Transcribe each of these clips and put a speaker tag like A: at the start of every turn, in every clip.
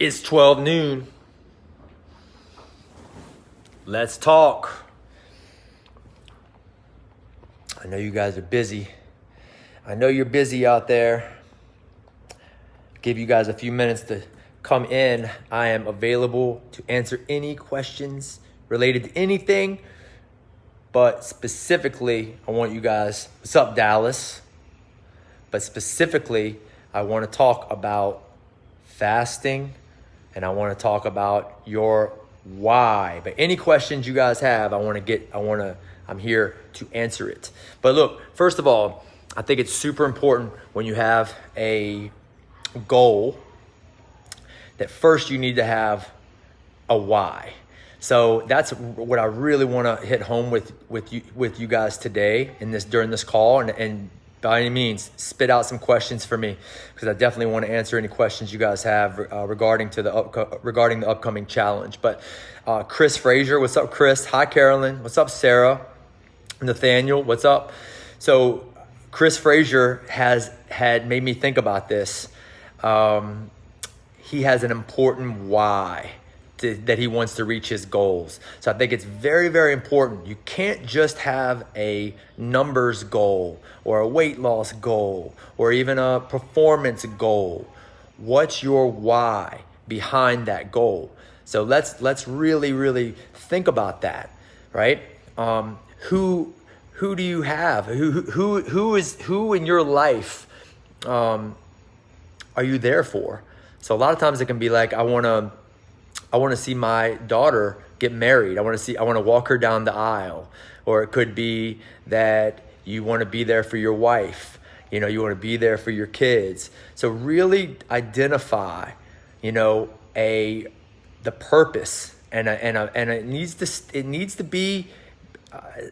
A: It's 12 noon. Let's talk. I know you guys are busy. I know you're busy out there. Give you guys a few minutes to come in. I am available to answer any questions related to anything, but specifically, I want you guys, what's up, Dallas? But specifically, I want to talk about fasting, and I want to talk about your why. But any questions you guys have, I'm here to answer it. But look, first of all, I think it's super important when you have a goal that first you need to have a why. So that's what I really want to hit home with you guys today during this call, and by any means, spit out some questions for me, because I definitely want to answer any questions you guys have regarding the upcoming challenge. But Chris Frazier, what's up, Chris? Hi, Carolyn. What's up, Sarah? Nathaniel, what's up? So Chris Frazier had made me think about this. He has an important why that he wants to reach his goals. So I think it's very, very important. You can't just have a numbers goal or a weight loss goal or even a performance goal. What's your why behind that goal? So let's really, really think about that, right? Who do you have? Who in your life are you there for? So a lot of times it can be like, I want to see my daughter get married. I want to walk her down the aisle. Or it could be that you want to be there for your wife. You want to be there for your kids. So really identify, the purpose, and it needs to be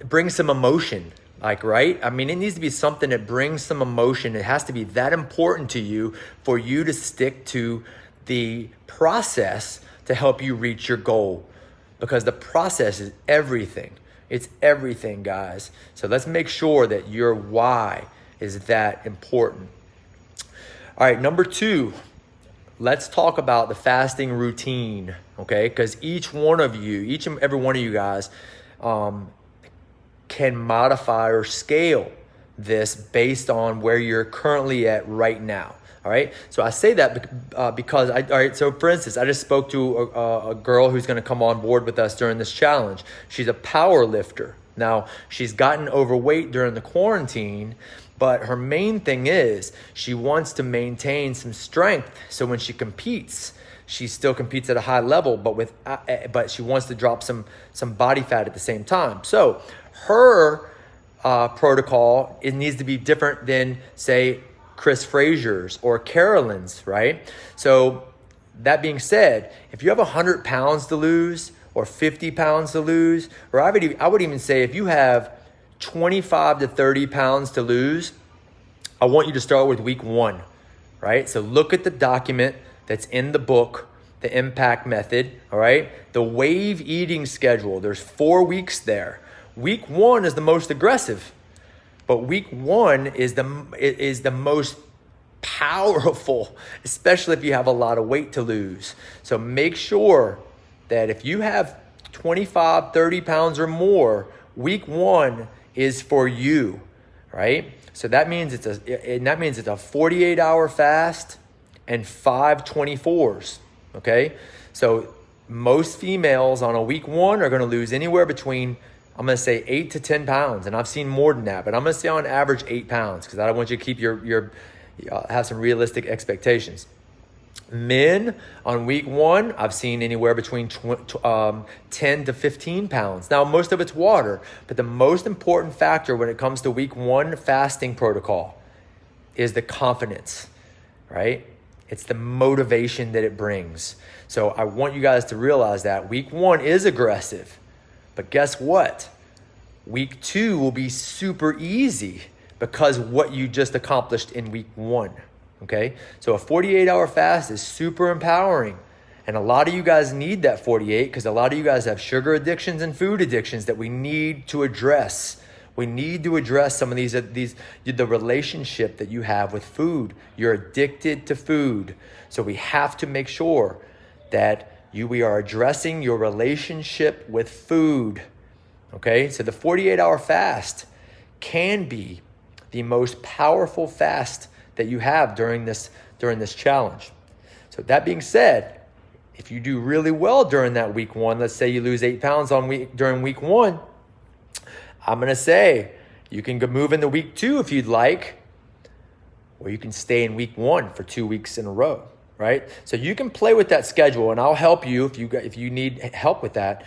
A: bring some emotion. Right? I mean, it needs to be something that brings some emotion. It has to be that important to you for you to stick to the process to help you reach your goal, because the process is everything. It's everything, guys. So let's make sure that your why is that important. All right, number 2, let's talk about the fasting routine, okay? Because each and every one of you guys can modify or scale this based on where you're currently at right now. All right. So I say that because so for instance, I just spoke to a girl who's going to come on board with us during this challenge. She's a power lifter. Now, she's gotten overweight during the quarantine, but her main thing is she wants to maintain some strength. So when she competes, she still competes at a high level, but she wants to drop some body fat at the same time. So her protocol, it needs to be different than, say, Chris Frazier's or Carolyn's, right? So that being said, if you have 100 pounds to lose or 50 pounds to lose, or I would even say if you have 25 to 30 pounds to lose, I want you to start with week 1, right? So look at the document that's in the book, the Impact method, all right? The wave eating schedule, there's 4 weeks there. Week 1 is the most aggressive. But week 1 is the most powerful, especially if you have a lot of weight to lose. So make sure that if you have 25, 30 pounds or more, week 1 is for you, right? So that means it's a 48-hour fast and 5 24s, okay? So most females on a week 1 are going to lose anywhere between, I'm going to say 8 to 10 pounds, and I've seen more than that, but I'm going to say on average 8 pounds, because I don't want you to keep have some realistic expectations. Men on week 1, I've seen anywhere between 10 to 15 pounds. Now, most of it's water, but the most important factor when it comes to week 1 fasting protocol is the confidence, right? It's the motivation that it brings. So I want you guys to realize that week 1 is aggressive. But guess what? Week 2 will be super easy because what you just accomplished in week 1, okay? So a 48-hour fast is super empowering. And a lot of you guys need that 48 because a lot of you guys have sugar addictions and food addictions that we need to address. We need to address some of the relationship that you have with food. You're addicted to food. So we have to make sure that we are addressing your relationship with food. Okay, so the 48-hour fast can be the most powerful fast that you have during this challenge. So that being said, if you do really well during that week one, let's say you lose 8 pounds during week one, I'm gonna say you can move into week 2 if you'd like, or you can stay in week 1 for 2 weeks in a row, right? So you can play with that schedule, and I'll help you if you need help with that,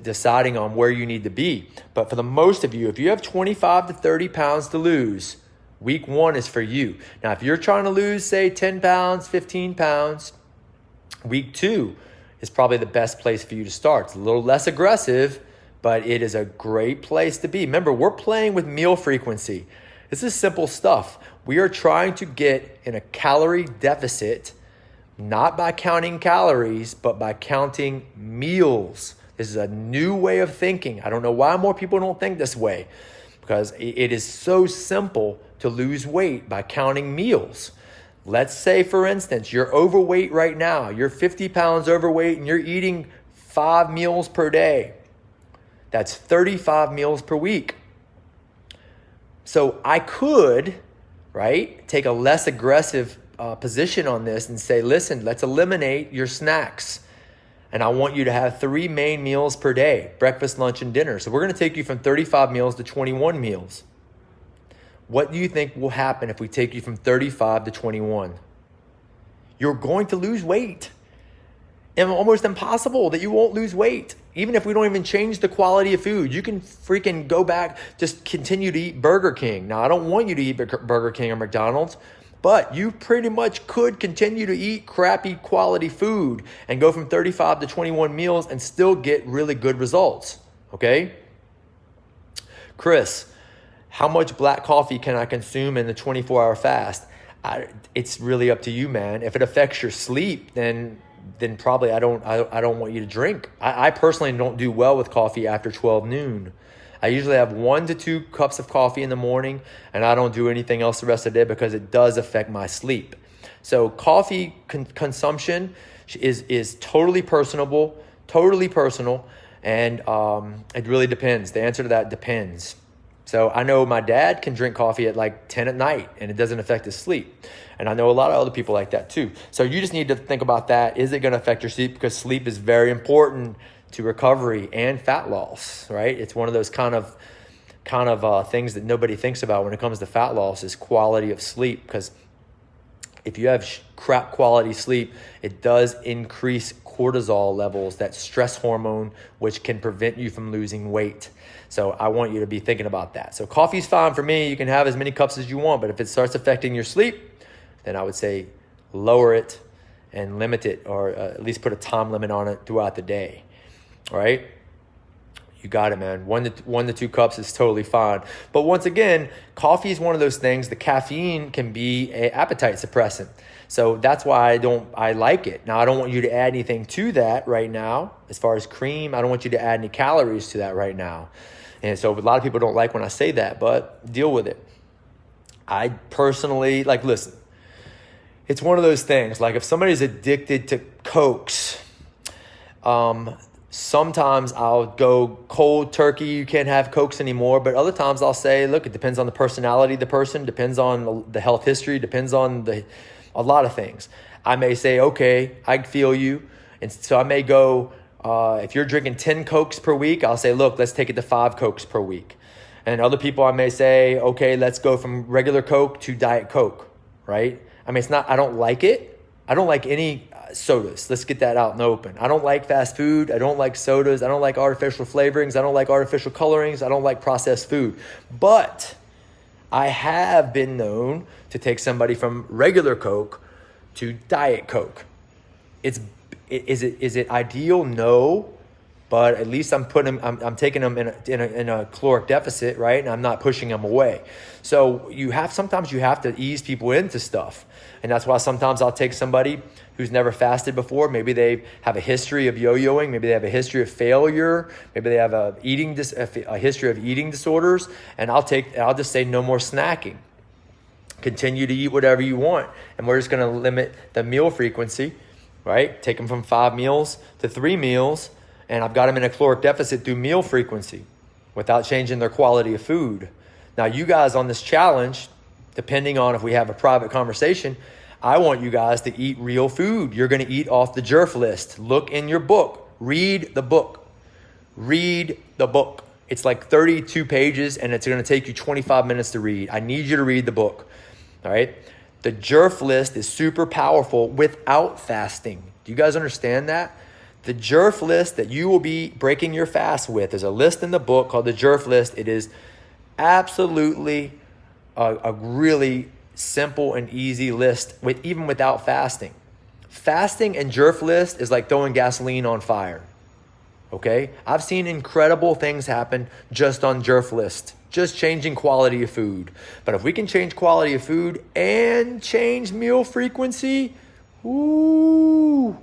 A: deciding on where you need to be. But for the most of you, if you have 25 to 30 pounds to lose, week 1 is for you. Now, if you're trying to lose, say, 10 pounds, 15 pounds, week 2 is probably the best place for you to start. It's a little less aggressive, but it is a great place to be. Remember, we're playing with meal frequency. This is simple stuff. We are trying to get in a calorie deficit, not by counting calories, but by counting meals. This is a new way of thinking. I don't know why more people don't think this way, because it is so simple to lose weight by counting meals. Let's say, for instance, you're overweight right now. You're 50 pounds overweight and you're eating 5 meals per day. That's 35 meals per week. So I could, right, take a less aggressive position on this and say, listen, let's eliminate your snacks. And I want you to have 3 main meals per day, breakfast, lunch, and dinner. So we're going to take you from 35 meals to 21 meals. What do you think will happen if we take you from 35 to 21? You're going to lose weight. And almost impossible that you won't lose weight. Even if we don't even change the quality of food, you can freaking go back, just continue to eat Burger King. Now, I don't want you to eat Burger King or McDonald's, but you pretty much could continue to eat crappy quality food and go from 35 to 21 meals and still get really good results, okay? Chris, how much black coffee can I consume in the 24-hour fast? It's really up to you, man. If it affects your sleep, then probably I don't want you to drink. I personally don't do well with coffee after 12 noon. I usually have 1 to 2 cups of coffee in the morning, and I don't do anything else the rest of the day because it does affect my sleep. So coffee consumption is totally personal, and it really depends. The answer to that depends. So I know my dad can drink coffee at like 10 at night and it doesn't affect his sleep. And I know a lot of other people like that too. So you just need to think about that. Is it going to affect your sleep? Because sleep is very important to recovery and fat loss, right? It's one of those kind of things that nobody thinks about when it comes to fat loss is quality of sleep. Because if you have crap quality sleep, it does increase cortisol levels, that stress hormone, which can prevent you from losing weight. So I want you to be thinking about that. So coffee's fine for me. You can have as many cups as you want, but if it starts affecting your sleep, then I would say lower it and limit it, or at least put a time limit on it throughout the day. All right? You got it, man. 1 to 2 cups is totally fine. But once again, coffee is one of those things. The caffeine can be an appetite suppressant. So that's why I like it. Now, I don't want you to add anything to that right now. As far as cream, I don't want you to add any calories to that right now. And so a lot of people don't like when I say that, but deal with it. I personally, listen, it's one of those things. Like if somebody's addicted to Cokes, sometimes I'll go cold turkey. You can't have Cokes anymore. But other times I'll say, look, it depends on the personality of the person, depends on the health history, depends on a lot of things. I may say, okay, I feel you. And so I may go, if you're drinking 10 Cokes per week, I'll say, look, let's take it to 5 Cokes per week. And other people, I may say, okay, let's go from regular Coke to Diet Coke, right? I mean, it's not, I don't like it. I don't like any sodas. Let's get that out in the open. I don't like fast food. I don't like sodas. I don't like artificial flavorings. I don't like artificial colorings. I don't like processed food. But I have been known to take somebody from regular Coke to Diet Coke. Is it ideal? No. But at least I'm taking them in a caloric deficit, right? And I'm not pushing them away. So sometimes you have to ease people into stuff. And that's why sometimes I'll take somebody who's never fasted before. Maybe they have a history of yo-yoing. Maybe they have a history of failure. Maybe they have a history of eating disorders. And I'll just say no more snacking. Continue to eat whatever you want. And we're just going to limit the meal frequency. right? Take them from 5 meals to 3 meals, and I've got them in a caloric deficit through meal frequency without changing their quality of food. Now, you guys on this challenge, depending on if we have a private conversation, I want you guys to eat real food. You're going to eat off the JERF list. Look in your book. Read the book. Read the book. It's like 32 pages, and it's going to take you 25 minutes to read. I need you to read the book. All right? The JERF list is super powerful without fasting. Do you guys understand that? The JERF list that you will be breaking your fast with is a list in the book called the JERF list. It is absolutely a really simple and easy list even without fasting. Fasting and JERF list is like throwing gasoline on fire. Okay? I've seen incredible things happen just on JERF list, just changing quality of food. But if we can change quality of food and change meal frequency, ooh,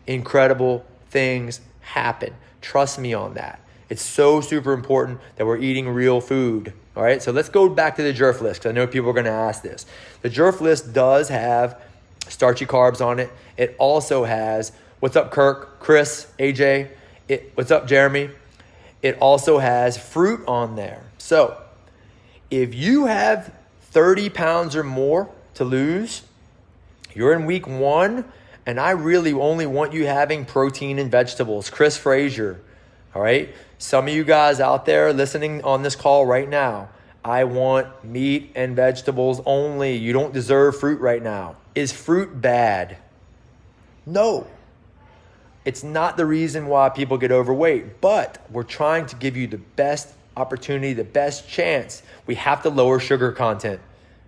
A: incredible things happen. Trust me on that. It's so super important that we're eating real food. All right, so let's go back to the JERF list because I know people are going to ask this. The JERF list does have starchy carbs on it. It also has, what's up, Kirk, Chris, AJ? What's up, Jeremy? It also has fruit on there. So if you have 30 pounds or more to lose, you're in week 1, and I really only want you having protein and vegetables. Chris Frazier, all right? Some of you guys out there listening on this call right now, I want meat and vegetables only. You don't deserve fruit right now. Is fruit bad? No. It's not the reason why people get overweight, but we're trying to give you the best opportunity, the best chance. We have to lower sugar content,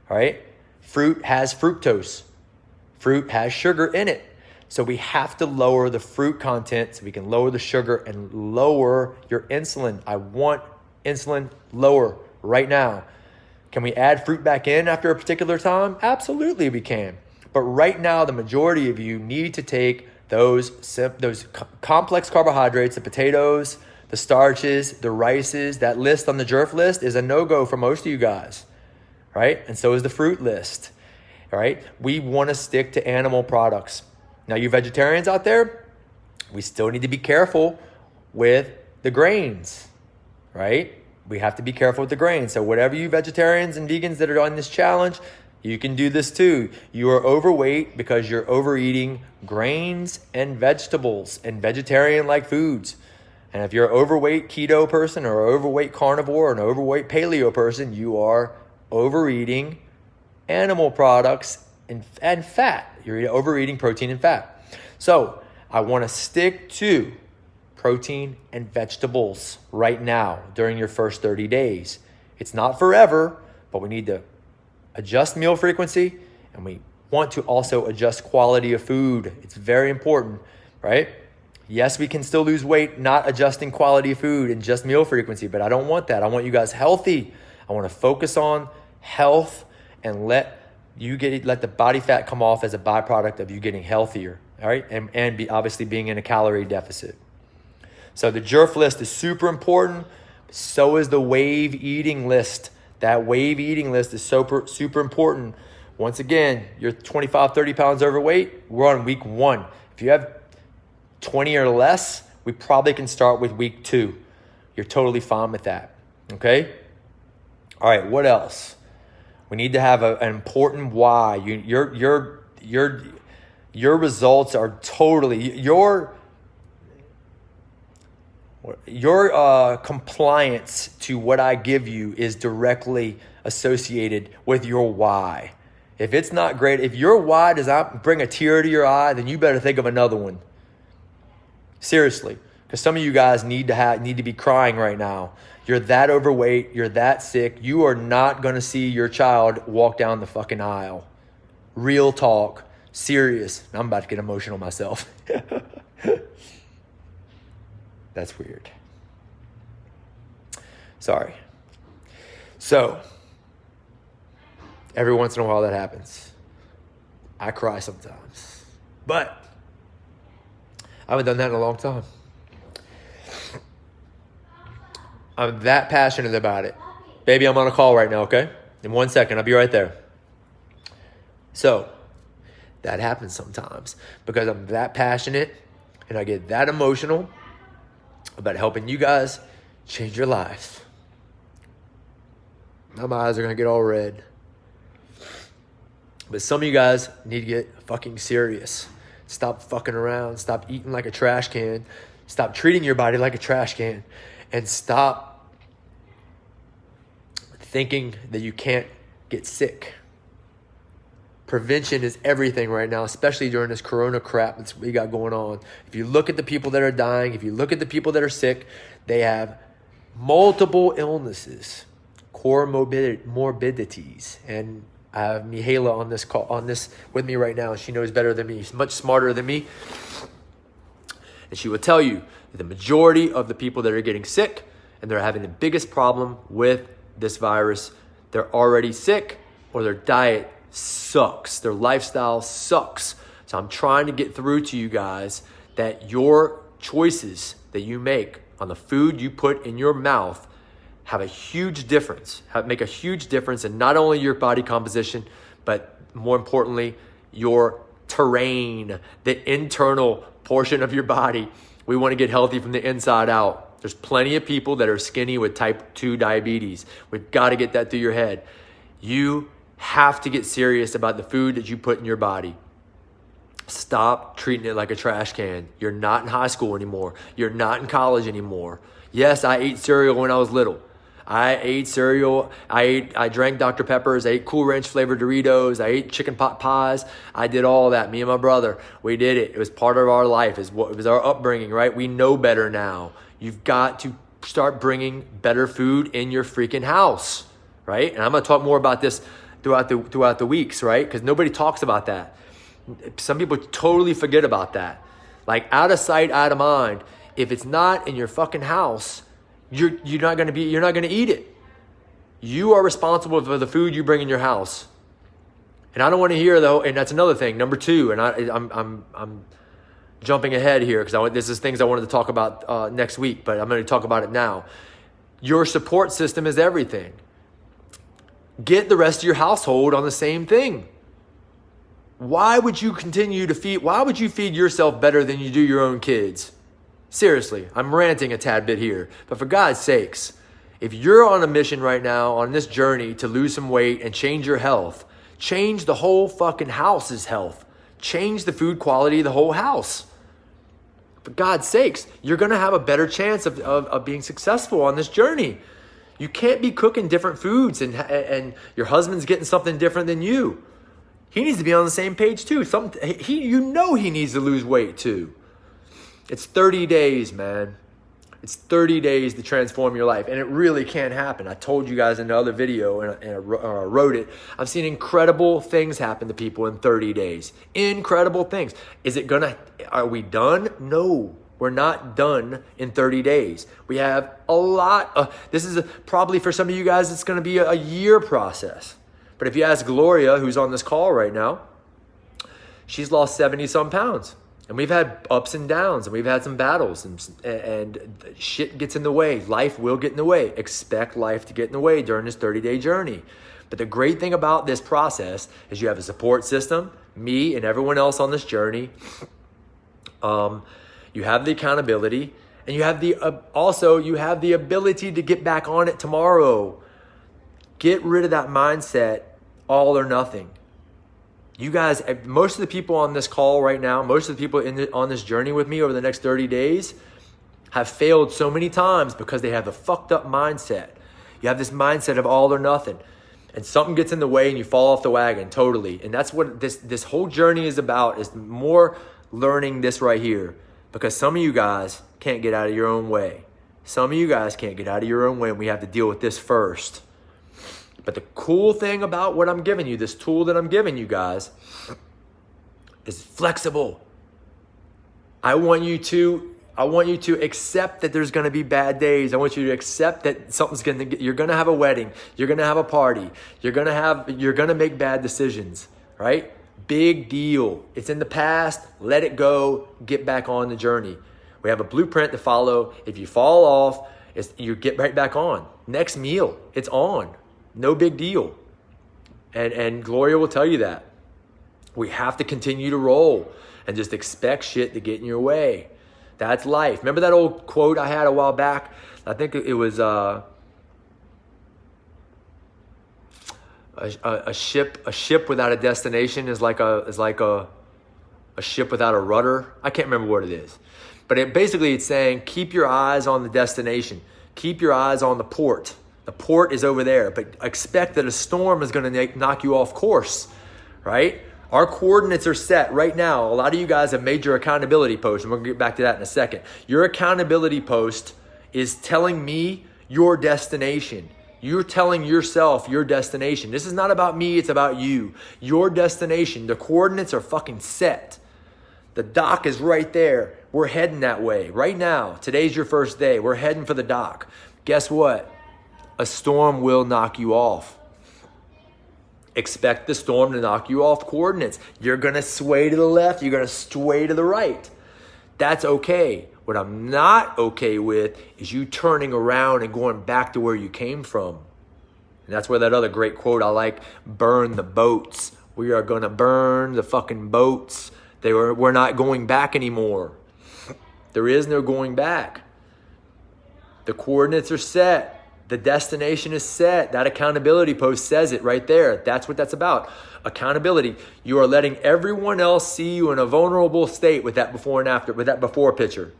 A: all right? Fruit has fructose. Fruit has sugar in it. So we have to lower the fruit content so we can lower the sugar and lower your insulin. I want insulin lower right now. Can we add fruit back in after a particular time? Absolutely we can. But right now, the majority of you need to take those complex carbohydrates, the potatoes, the starches, the rices. That list on the JERF list is a no-go for most of you guys, right? And so is the fruit list, all right? We want to stick to animal products. Now, you vegetarians out there, we still need to be careful with the grains, right? We have to be careful with the grains. So whatever you vegetarians and vegans that are on this challenge, you can do this too. You are overweight because you're overeating grains and vegetables and vegetarian-like foods. And if you're an overweight keto person or an overweight carnivore or an overweight paleo person, you are overeating animal products and fat. You're overeating protein and fat. So I want to stick to protein and vegetables right now during your first 30 days. It's not forever, but we need to adjust meal frequency, and we want to also adjust quality of food. It's very important, right? Yes, we can still lose weight not adjusting quality of food and just meal frequency, but I don't want that. I want you guys healthy. I want to focus on health and let the body fat come off as a byproduct of you getting healthier, all right? And be obviously being in a calorie deficit. So the JERF list is super important. So is the wave eating list. That wave eating list is super important. Once again, you're 25, 30 pounds overweight. We're on week 1. If you have 20 or less, we probably can start with week 2. You're totally fine with that, okay? All right, what else? We need to have an important why. Your results are totally, your compliance to what I give you is directly associated with your why. If it's not great, if your why does not bring a tear to your eye, then you better think of another one. Seriously, because some of you guys need to be crying right now. You're that overweight, you're that sick, you are not going to see your child walk down the fucking aisle. Real talk, serious. I'm about to get emotional myself. That's weird. Sorry. So, every once in a while that happens. I cry sometimes. But I haven't done that in a long time. I'm that passionate about it. Baby, I'm on a call right now, okay? In 1 second, I'll be right there. So, That happens sometimes because I'm that passionate and I get that emotional about helping you guys change your lives. Now my eyes are going to get all red. But some of you guys need to get fucking serious. Stop fucking around. Stop eating like a trash can. Stop treating your body like a trash can. And stop thinking that you can't get sick. Prevention is everything right now, especially during this corona crap that we got going on. If you look at the people that are dying, if you look at the people that are sick, they have multiple illnesses, morbidities. And I have Mihaela on this with me right now. She knows better than me. She's much smarter than me. And she will tell you that the majority of the people that are getting sick and they're having the biggest problem with this virus, they're already sick or their diet sucks. Their lifestyle sucks. So I'm trying to get through to you guys that your choices that you make on the food you put in your mouth have a huge difference, make a huge difference in not only your body composition, but more importantly, your terrain, the internal portion of your body. We want to get healthy from the inside out. There's plenty of people that are skinny with type 2 diabetes. We've got to get that through your head. You have to get serious about the food that you put in your body. Stop treating it like a trash can. You're not in high school anymore. You're not in college anymore. Yes, I ate cereal when I was little. I ate cereal. I drank Dr. Peppers. I ate Cool Ranch flavored Doritos. I ate chicken pot pies. I did all that. Me and my brother, we did it. It was part of our life. It was our upbringing, right? We know better now. You've got to start bringing better food in your freaking house, right? And I'm going to talk more about this throughout the weeks, right? Because nobody talks about that. Some people totally forget about that. Like out of sight, out of mind. If it's not in your fucking house, you're not gonna eat it. You are responsible for the food you bring in your house. And I don't want to hear though, and that's another thing. Number 2, and I'm jumping ahead here because this is things I wanted to talk about next week, but I'm going to talk about it now. Your support system is everything. Get the rest of your household on the same thing. Why would you feed yourself better than you do your own kids? Seriously, I'm ranting a tad bit here, but for God's sakes, if you're on a mission right now, on this journey to lose some weight and change your health, change the whole fucking house's health. Change the food quality of the whole house. For God's sakes, you're going to have a better chance of being successful on this journey. You can't be cooking different foods and your husband's getting something different than you. He needs to be on the same page too. He needs to lose weight too. It's 30 days, man. It's 30 days to transform your life, and it really can happen. I told you guys in the other video, and I wrote it. I've seen incredible things happen to people in 30 days. Incredible things. Are we done? No, we're not done in 30 days. We have a lot. This is probably for some of you guys, it's going to be a year process. But if you ask Gloria, who's on this call right now, she's lost 70 some pounds. And we've had ups and downs, and we've had some battles, and shit gets in the way. Life will get in the way. Expect life to get in the way during this 30-day journey. But the great thing about this process is you have a support system, me and everyone else on this journey. You have the accountability, and you have the ability to get back on it tomorrow. Get rid of that mindset, all or nothing. You guys, most of the people on this call right now, most of the people on this journey with me over the next 30 days have failed so many times because they have a fucked up mindset. You have this mindset of all or nothing, and something gets in the way and you fall off the wagon totally. And that's what this whole journey is about, is more learning this right here, because some of you guys can't get out of your own way. Some of you guys can't get out of your own way, and we have to deal with this first. But the cool thing about what I'm giving you, this tool that I'm giving you guys, is flexible. I want you to accept that there's going to be bad days. I want you to accept that you're going to have a wedding, you're going to have a party, you're going to make bad decisions, right? Big deal. It's in the past. Let it go. Get back on the journey. We have a blueprint to follow. If you fall off, you get right back on. Next meal, it's on. No big deal. And Gloria will tell you that. We have to continue to roll and just expect shit to get in your way. That's life. Remember that old quote I had a while back? I think it was a ship without a destination is like a ship without a rudder. I can't remember what it is. But it's saying keep your eyes on the destination. Keep your eyes on the port. The port is over there, but expect that a storm is going to knock you off course, right? Our coordinates are set right now. A lot of you guys have made your accountability post, and we're going to get back to that in a second. Your accountability post is telling me your destination. You're telling yourself your destination. This is not about me, it's about you. Your destination, the coordinates are fucking set. The dock is right there. We're heading that way right now. Today's your first day. We're heading for the dock. Guess what? A storm will knock you off. Expect the storm to knock you off coordinates. You're going to sway to the left. You're going to sway to the right. That's okay. What I'm not okay with is you turning around and going back to where you came from. And that's where that other great quote I like, burn the boats. We are going to burn the fucking boats. We're not going back anymore. There is no going back. The coordinates are set. The destination is set. That accountability post says it right there. That's what that's about. Accountability. You are letting everyone else see you in a vulnerable state with that before and after, with that before picture.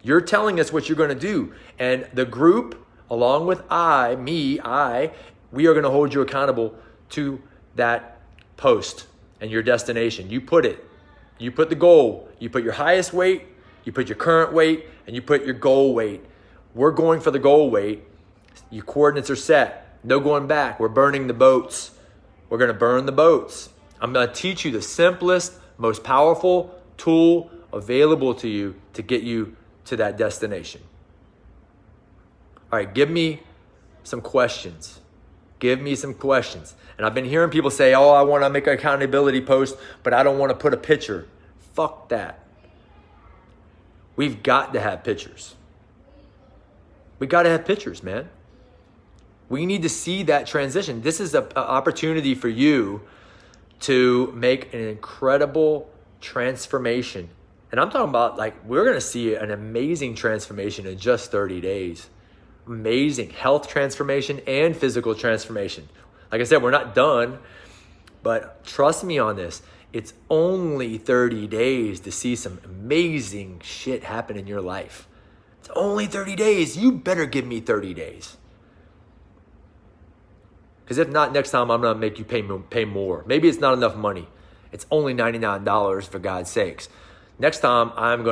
A: You're telling us what you're going to do. And the group, along with we are going to hold you accountable to that post and your destination. You put the goal. You put your highest weight, you put your current weight, and you put your goal weight. We're going for the goal weight. Your coordinates are set. No going back. We're burning the boats. We're going to burn the boats. I'm going to teach you the simplest, most powerful tool available to you to get you to that destination. All right, give me some questions. Give me some questions. And I've been hearing people say, oh, I want to make an accountability post, but I don't want to put a picture. Fuck that. We've got to have pictures. We got to have pictures, man. We need to see that transition. This is an opportunity for you to make an incredible transformation. And I'm talking about we're going to see an amazing transformation in just 30 days. Amazing health transformation and physical transformation. Like I said, we're not done, but trust me on this. It's only 30 days to see some amazing shit happen in your life. It's only 30 days. You better give me 30 days. Because if not, next time I'm going to make you pay more. Maybe it's not enough money. It's only $99 for God's sakes. Next time if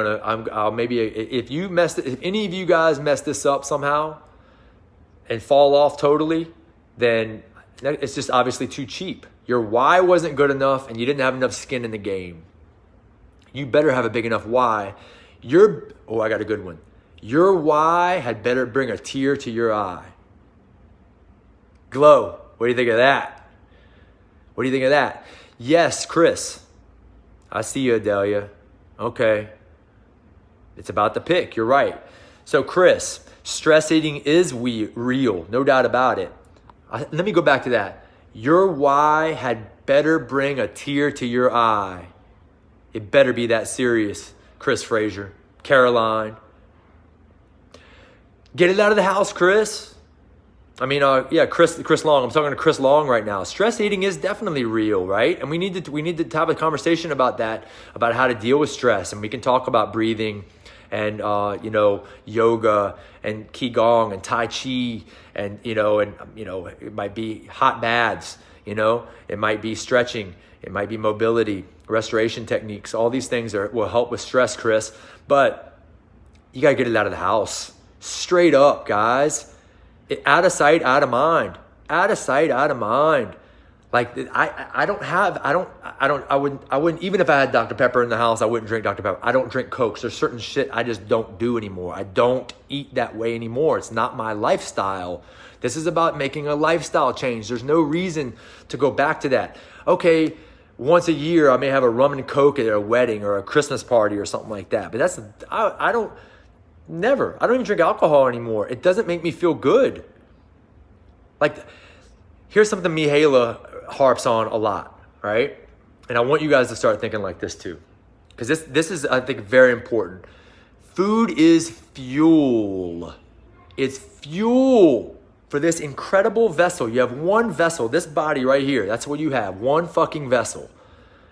A: any of you guys mess this up somehow and fall off totally, then it's just obviously too cheap. Your why wasn't good enough and you didn't have enough skin in the game. You better have a big enough why. I got a good one. Your why had better bring a tear to your eye. Glow. What do you think of that? What do you think of that? Yes, Chris. I see you, Adelia. Okay. It's about the pick. You're right. So, Chris, stress eating is real. No doubt about it. Let me go back to that. Your why had better bring a tear to your eye. It better be that serious, Chris Frazier, Caroline. Get it out of the house, Chris. Chris Long. I'm talking to Chris Long right now. Stress eating is definitely real, right? And we need to have a conversation about that, about how to deal with stress. And we can talk about breathing and yoga and qigong and tai chi and it might be hot baths, it might be stretching, it might be mobility, restoration techniques. All these things will help with stress, Chris. But you got to get it out of the house. Straight up, guys. Out of sight, out of mind. Out of sight, out of mind. I wouldn't, even if I had Dr. Pepper in the house, I wouldn't drink Dr. Pepper. I don't drink Cokes. There's certain shit I just don't do anymore. I don't eat that way anymore. It's not my lifestyle. This is about making a lifestyle change. There's no reason to go back to that. Okay, once a year, I may have a rum and Coke at a wedding or a Christmas party or something like that. But I don't even drink alcohol anymore. It doesn't make me feel good. Here's something Mihaela harps on a lot, right? And I want you guys to start thinking like this too, because this is, I think, very important. Food is fuel. It's fuel for this incredible vessel. You have one vessel, this body right here. That's what you have, one fucking vessel.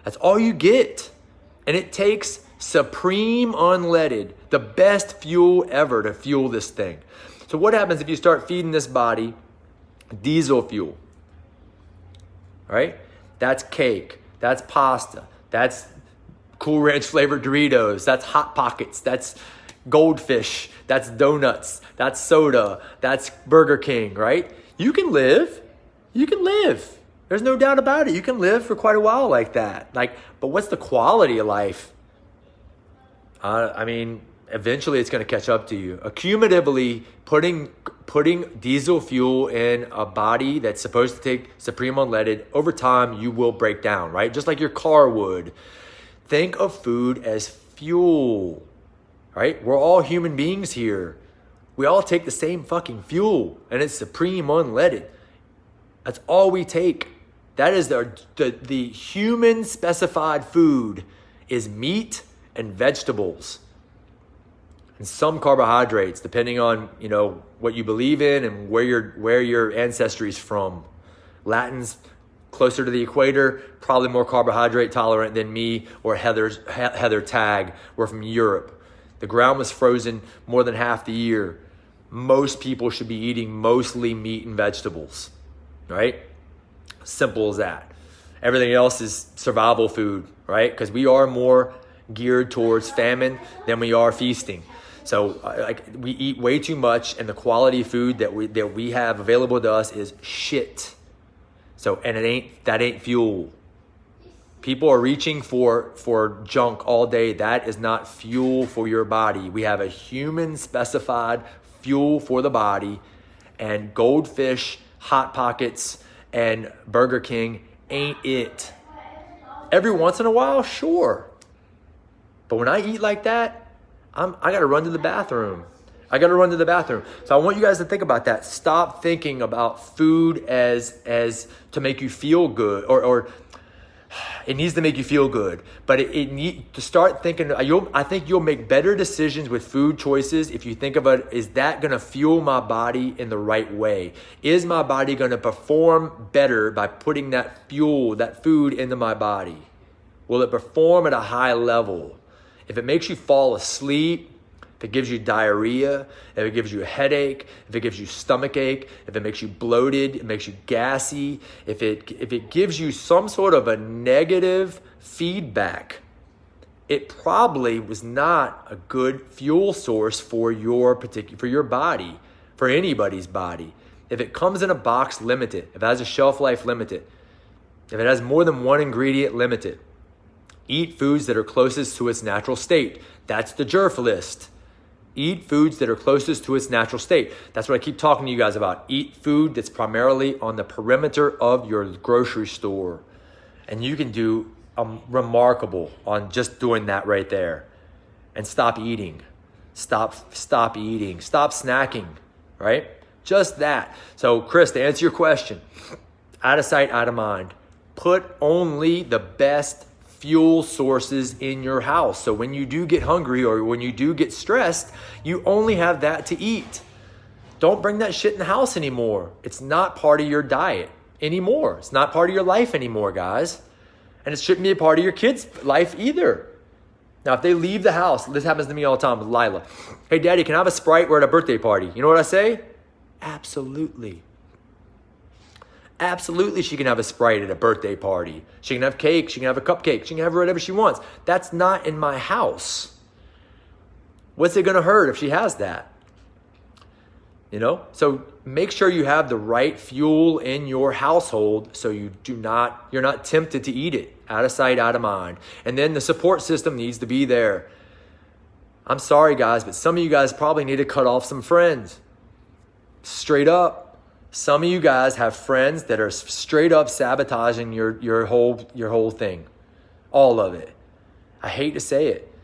A: That's all you get. And it takes supreme unleaded, the best fuel ever to fuel this thing. So what happens if you start feeding this body diesel fuel? All right? That's cake. That's pasta. That's Cool Ranch flavored Doritos. That's Hot Pockets. That's Goldfish. That's donuts. That's soda. That's Burger King, right? You can live. You can live. There's no doubt about it. You can live for quite a while like that. But what's the quality of life? I mean, eventually it's going to catch up to you. Accumulatively, putting diesel fuel in a body that's supposed to take supreme unleaded, over time you will break down, right? Just like your car would. Think of food as fuel, right? We're all human beings here. We all take the same fucking fuel, and it's supreme unleaded. That's all we take. That is the human specified food is meat and vegetables and some carbohydrates, depending on, you know, what you believe in and where your ancestry is from. Latins closer to the equator, probably more carbohydrate tolerant than me or Heather Tagg. We're from Europe. The ground was frozen more than half the year. Most people should be eating mostly meat and vegetables, right? Simple as that. Everything else is survival food, right? Because we are more geared towards famine than we are feasting. So we eat way too much, and the quality of food that we have available to us is shit. So, and that ain't fuel. People are reaching for junk all day. That is not fuel for your body. We have a human specified fuel for the body, and Goldfish, Hot Pockets, and Burger King ain't it. Every once in a while, sure. But when I eat like that, I got to run to the bathroom. So I want you guys to think about that. Stop thinking about food as to make you feel good, or it needs to make you feel good. But it need to start thinking. I think you'll make better decisions with food choices if you think of it. Is that going to fuel my body in the right way? Is my body going to perform better by putting that fuel, that food into my body? Will it perform at a high level? If it makes you fall asleep, if it gives you diarrhea, if it gives you a headache, if it gives you stomach ache, if it makes you bloated, it makes you gassy, if it gives you some sort of a negative feedback, it probably was not a good fuel source for your body, for anybody's body. If it comes in a box, limit it. If it has a shelf life, limit it. If it has more than one ingredient, limit it. Eat foods that are closest to its natural state. That's the JERF list. Eat foods that are closest to its natural state. That's what I keep talking to you guys about. Eat food that's primarily on the perimeter of your grocery store. And you can do remarkable on just doing that right there. And stop eating. Stop eating. Stop snacking, right? Just that. So, Chris, to answer your question, out of sight, out of mind. Put only the best fuel sources in your house. So when you do get hungry or when you do get stressed, you only have that to eat. Don't bring that shit in the house anymore. It's not part of your diet anymore. It's not part of your life anymore, guys. And it shouldn't be a part of your kids' life either. Now, if they leave the house, this happens to me all the time with Lila. Hey, Daddy, can I have a Sprite? We're at a birthday party. You know what I say? Absolutely. Absolutely, she can have a Sprite at a birthday party. She can have cake. She can have a cupcake. She can have whatever she wants. That's not in my house. What's it going to hurt if she has that? You know? So make sure you have the right fuel in your household so you're not tempted to eat it. Out of sight, out of mind. And then the support system needs to be there. I'm sorry, guys, but some of you guys probably need to cut off some friends. Straight up. Some of you guys have friends that are straight up sabotaging your whole thing. All of it. I hate to say it,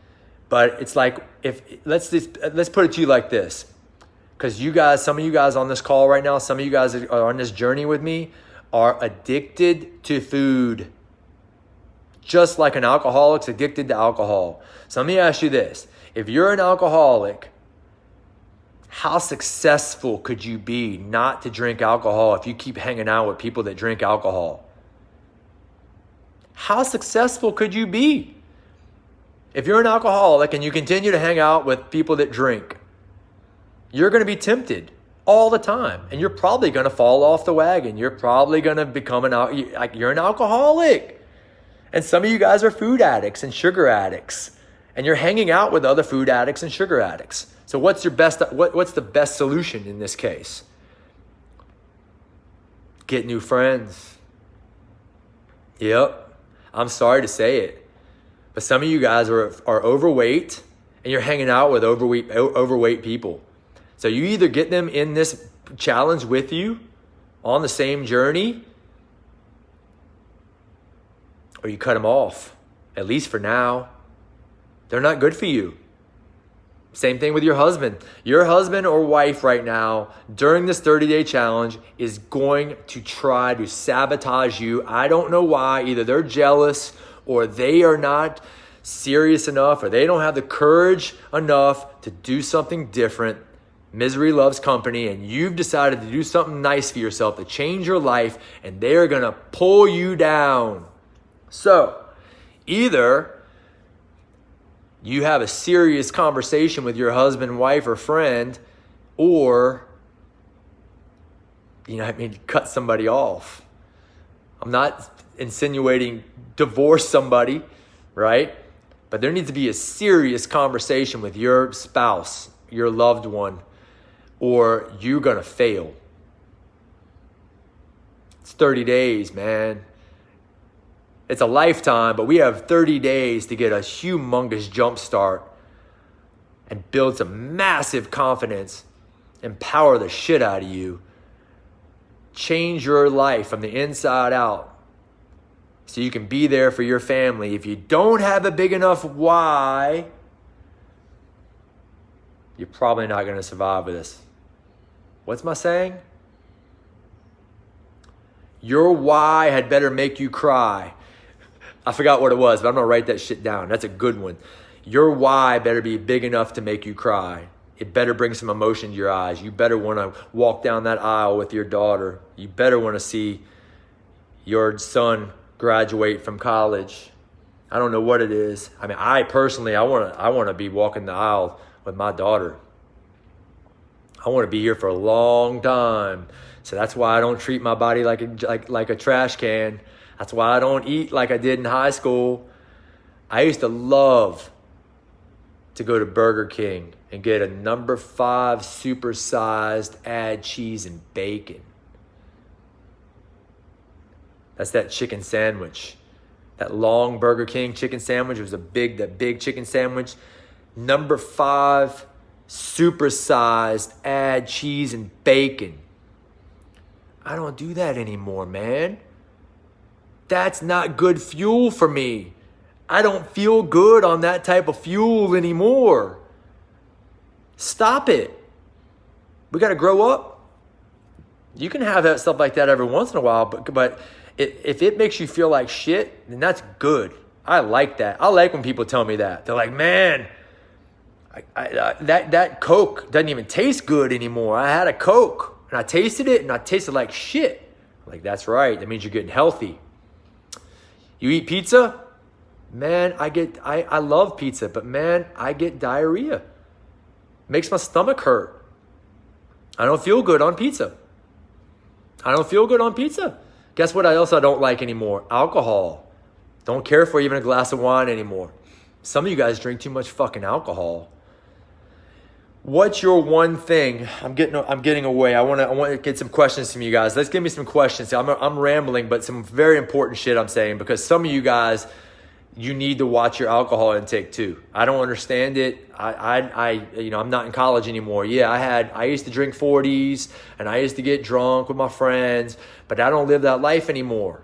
A: but it's like, let's put it to you like this. Because you guys, some of you guys on this call right now, some of you guys are on this journey with me, are addicted to food. just like an alcoholic's addicted to alcohol. So let me ask you this. If you're an alcoholic, how successful could you be not to drink alcohol if you keep hanging out with people that drink alcohol? How successful could you be? If you're an alcoholic and you continue to hang out with people that drink, you're going to be tempted all the time. And you're probably going to fall off the wagon. You're probably going to become you're an alcoholic. And some of you guys are food addicts and sugar addicts. And you're hanging out with other food addicts and sugar addicts. So what's the best solution in this case? Get new friends. Yep. I'm sorry to say it. But some of you guys are overweight and you're hanging out with overweight people. So you either get them in this challenge with you on the same journey, or you cut them off, at least for now. They're not good for you. Same thing with your husband. Your husband or wife right now during this 30-day challenge is going to try to sabotage you. I don't know why. Either they're jealous or they are not serious enough or they don't have the courage enough to do something different. Misery loves company, and you've decided to do something nice for yourself to change your life, and they're going to pull you down. So either you have a serious conversation with your husband, wife, or friend, or, cut somebody off. I'm not insinuating divorce somebody, right? But there needs to be a serious conversation with your spouse, your loved one, or you're going to fail. It's 30 days, man. It's a lifetime, but we have 30 days to get a humongous jumpstart and build some massive confidence, empower the shit out of you, change your life from the inside out so you can be there for your family. If you don't have a big enough why, you're probably not going to survive with this. What's my saying? Your why had better make you cry. I forgot what it was, but I'm going to write that shit down. That's a good one. Your why better be big enough to make you cry. It better bring some emotion to your eyes. You better want to walk down that aisle with your daughter. You better want to see your son graduate from college. I don't know what it is. I personally want to be walking the aisle with my daughter. I want to be here for a long time. So that's why I don't treat my body like a trash can. That's why I don't eat like I did in high school. I used to love to go to Burger King and get a number 5 supersized, add cheese and bacon. That's that chicken sandwich. That long Burger King chicken sandwich was that big chicken sandwich. Number 5, supersized, add cheese and bacon. I don't do that anymore, man. That's not good fuel for me. I don't feel good on that type of fuel anymore. Stop it. We got to grow up. You can have that stuff like that every once in a while, but if it makes you feel like shit, then that's good. I like that. I like when people tell me that. They're like, man, that Coke doesn't even taste good anymore. I had a Coke and I tasted it and I tasted like shit. I'm like, that's right. That means you're getting healthy. You eat pizza? Man, I love pizza, but man, I get diarrhea. Makes my stomach hurt. I don't feel good on pizza. Guess what else I don't like anymore? Alcohol. Don't care for even a glass of wine anymore. Some of you guys drink too much fucking alcohol. What's your one thing? I'm getting away. I want to get some questions from you guys. Let's give me some questions. I'm rambling, but some very important shit I'm saying, because some of you guys, you need to watch your alcohol intake too. I don't understand it. I'm not in college anymore. Yeah, I used to drink 40s and I used to get drunk with my friends, but I don't live that life anymore.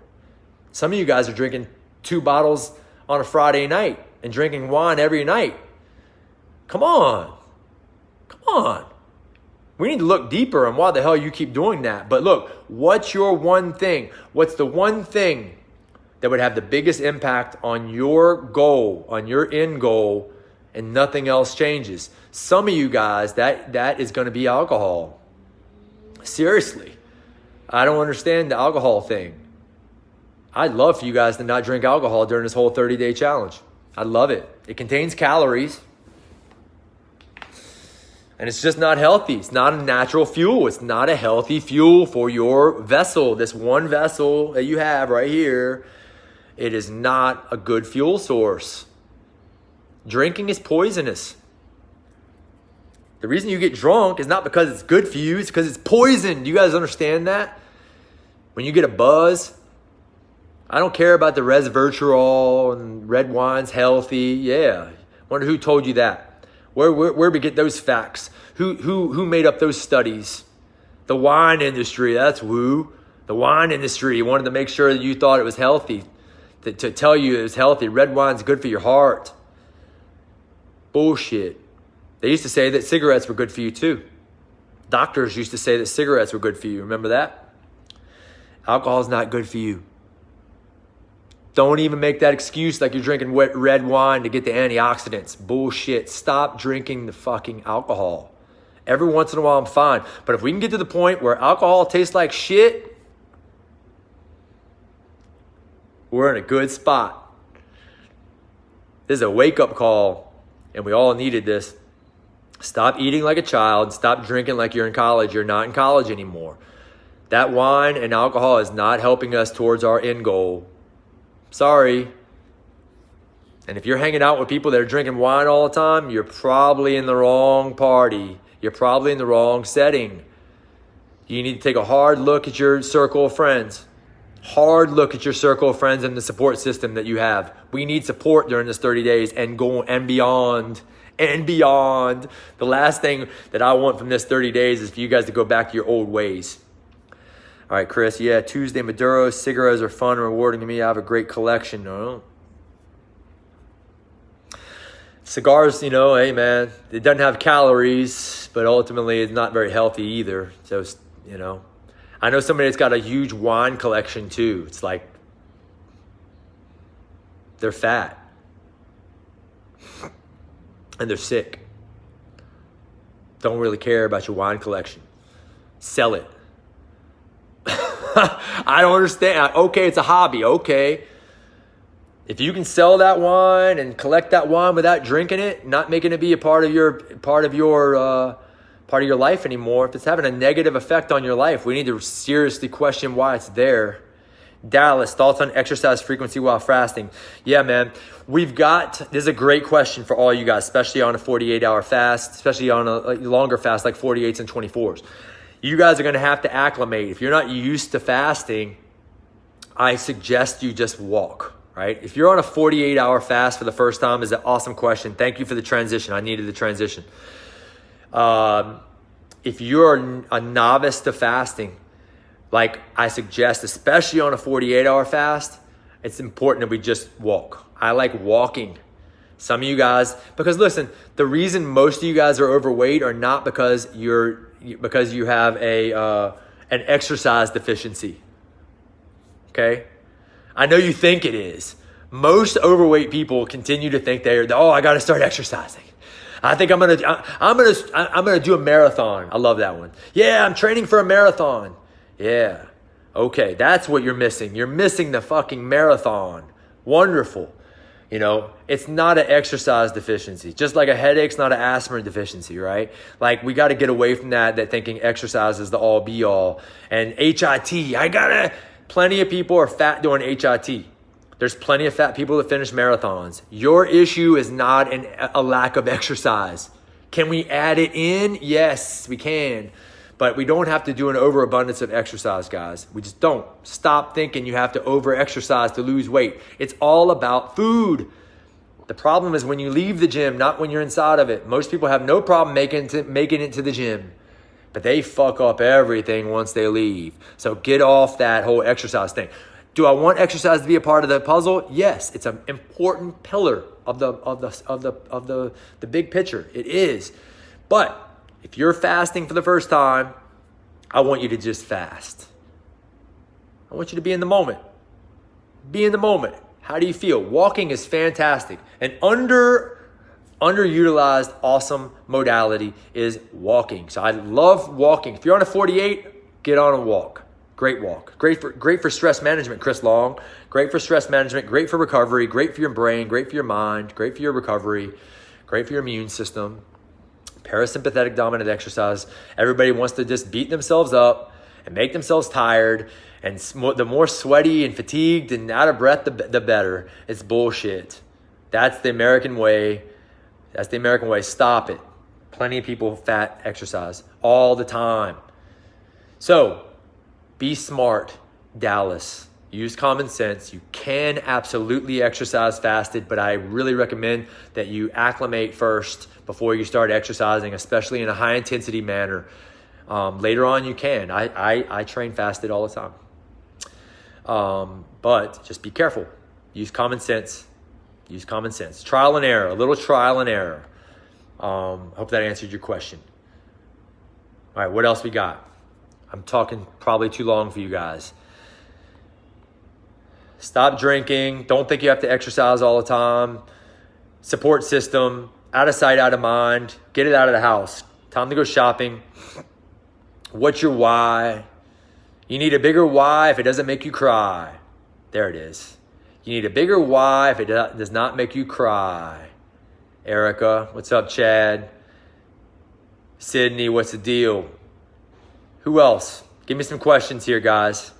A: Some of you guys are drinking 2 bottles on a Friday night and drinking wine every night. Come on. We need to look deeper on why the hell you keep doing that. But look, what's your one thing? What's the one thing that would have the biggest impact on your goal, on your end goal, and nothing else changes. Some of you guys, that is going to be alcohol. Seriously. I don't understand the alcohol thing. I'd love for you guys to not drink alcohol during this whole 30-day challenge. I love it. It contains calories. And it's just not healthy. It's not a natural fuel. It's not a healthy fuel for your vessel. This one vessel that you have right here, it is not a good fuel source. Drinking is poisonous. The reason you get drunk is not because it's good for you. It's because it's poison. Do you guys understand that? When you get a buzz, I don't care about the resveratrol and red wine's healthy. Yeah. Wonder who told you that. Where we get those facts? Who made up those studies? The wine industry, that's who. The wine industry wanted to make sure that you thought it was healthy. To tell you it was healthy. Red wine's good for your heart. Bullshit. They used to say that cigarettes were good for you too. Doctors used to say that cigarettes were good for you. Remember that? Alcohol's not good for you. Don't even make that excuse like you're drinking red wine to get the antioxidants. Bullshit. Stop drinking the fucking alcohol. Every once in a while I'm fine. But if we can get to the point where alcohol tastes like shit, we're in a good spot. This is a wake-up call, and we all needed this. Stop eating like a child. Stop drinking like you're in college. You're not in college anymore. That wine and alcohol is not helping us towards our end goal. Sorry. And if you're hanging out with people that are drinking wine all the time, you're probably in the wrong party. You're probably in the wrong setting. You need to take a hard look at your circle of friends. Hard look at your circle of friends and the support system that you have. We need support during this 30 days and go and beyond. And beyond. The last thing that I want from this 30 days is for you guys to go back to your old ways. All right, Chris. Yeah, Tuesday Maduros. Cigarettes are fun and rewarding to me. I have a great collection. No. Cigars, hey, man, it doesn't have calories, but ultimately it's not very healthy either. So, I know somebody that's got a huge wine collection too. It's like they're fat and they're sick. Don't really care about your wine collection. Sell it. I don't understand. Okay, it's a hobby. Okay. If you can sell that wine and collect that wine without drinking it, not making it be a part of your life anymore, if it's having a negative effect on your life, we need to seriously question why it's there. Dallas, thoughts on exercise frequency while fasting? Yeah, man. This is a great question for all you guys, especially on a 48-hour fast, especially on a longer fast like 48s and 24s. You guys are going to have to acclimate. If you're not used to fasting, I suggest you just walk, right? If you're on a 48-hour fast for the first time, is an awesome question. Thank you for the transition. I needed the transition. If you're a novice to fasting, like I suggest, especially on a 48-hour fast, it's important that we just walk. I like walking. Some of you guys, because listen, the reason most of you guys are overweight are not because you have an exercise deficiency. Okay? I know you think it is. Most overweight people continue to think I got to start exercising. I think I'm gonna do a marathon. I love that one. Yeah, I'm training for a marathon. Yeah. Okay, that's what you're missing. You're missing the fucking marathon. Wonderful. It's not an exercise deficiency. Just like a headache's not an aspirin deficiency, right? Like, we got to get away from that thinking exercise is the all be all. And HIT, plenty of people are fat doing HIT. There's plenty of fat people that finish marathons. Your issue is not a lack of exercise. Can we add it in? Yes, we can. But we don't have to do an overabundance of exercise, guys. We just don't. Stop thinking you have to over-exercise to lose weight. It's all about food. The problem is when you leave the gym, not when you're inside of it. Most people have no problem making it to the gym, but they fuck up everything once they leave. So get off that whole exercise thing. Do I want exercise to be a part of the puzzle? Yes, it's an important pillar of the big picture. It is. But if you're fasting for the first time, I want you to just fast. I want you to be in the moment. Be in the moment. How do you feel? Walking is fantastic. An underutilized, awesome modality is walking. So I love walking. If you're on a 48, get on a walk. Great walk. Great for stress management, Chris Long. Great for stress management, great for recovery, great for your brain, great for your mind, great for your recovery, great for your immune system. Parasympathetic dominant exercise. Everybody wants to just beat themselves up and make themselves tired. And the more sweaty and fatigued and out of breath, the better. It's bullshit. That's the American way. That's the American way. Stop it. Plenty of people fat exercise all the time. So be smart, Dallas. Use common sense. You can absolutely exercise fasted, but I really recommend that you acclimate first before you start exercising, especially in a high intensity manner. Later on you can. I train fasted all the time. But just be careful. Use common sense. Use common sense. Trial and error. A little trial and error. Hope that answered your question. All right, what else we got? I'm talking probably too long for you guys. Stop drinking. Don't think you have to exercise all the time. Support system. Out of sight, out of mind. Get it out of the house. Time to go shopping. What's your why? You need a bigger why if it doesn't make you cry. There it is. You need a bigger why if it does not make you cry. Erica, what's up, Chad? Sydney, what's the deal? Who else? Give me some questions here, guys.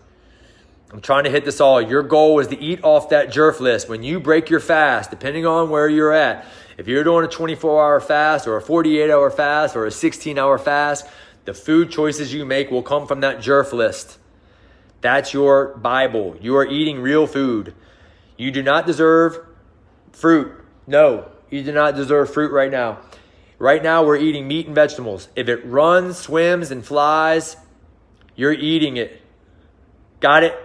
A: I'm trying to hit this all. Your goal is to eat off that jerf list. When you break your fast, depending on where you're at, if you're doing a 24-hour fast or a 48-hour fast or a 16-hour fast, the food choices you make will come from that jerf list. That's your Bible. You are eating real food. You do not deserve fruit. No, you do not deserve fruit right now. Right now, we're eating meat and vegetables. If it runs, swims, and flies, you're eating it. Got it?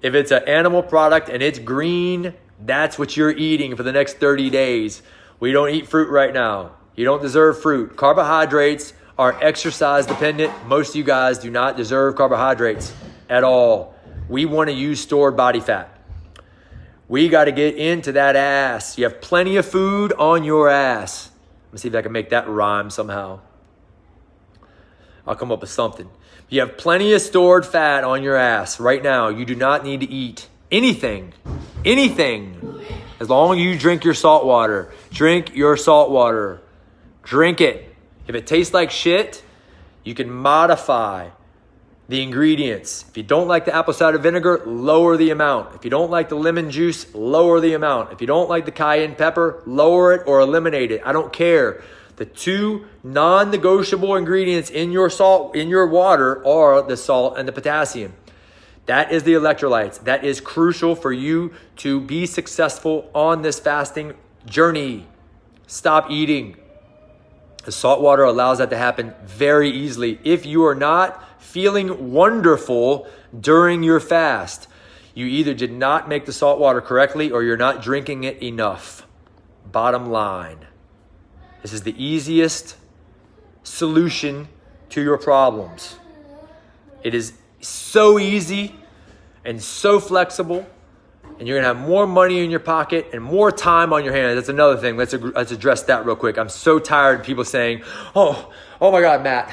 A: If it's an animal product and it's green, that's what you're eating for the next 30 days. We don't eat fruit right now. You don't deserve fruit. Carbohydrates are exercise dependent. Most of you guys do not deserve carbohydrates at all. We want to use stored body fat. We got to get into that ass. You have plenty of food on your ass. Let me see if I can make that rhyme somehow. I'll come up with something. You have plenty of stored fat on your ass right now. You do not need to eat anything, as long as you drink your salt water. Drink your salt water. Drink it. If it tastes like shit, you can modify the ingredients. If you don't like the apple cider vinegar, lower the amount. If you don't like the lemon juice, lower the amount. If you don't like the cayenne pepper, lower it or eliminate it. I don't care. The two non-negotiable ingredients in your salt, in your water, are the salt and the potassium. That is the electrolytes. That is crucial for you to be successful on this fasting journey. Stop eating. The salt water allows that to happen very easily. If you are not feeling wonderful during your fast, you either did not make the salt water correctly or you're not drinking it enough. Bottom line. This is the easiest solution to your problems. It is so easy and so flexible, and you're gonna have more money in your pocket and more time on your hands. That's another thing. Let's address that real quick. I'm so tired of people saying, oh my God, Matt,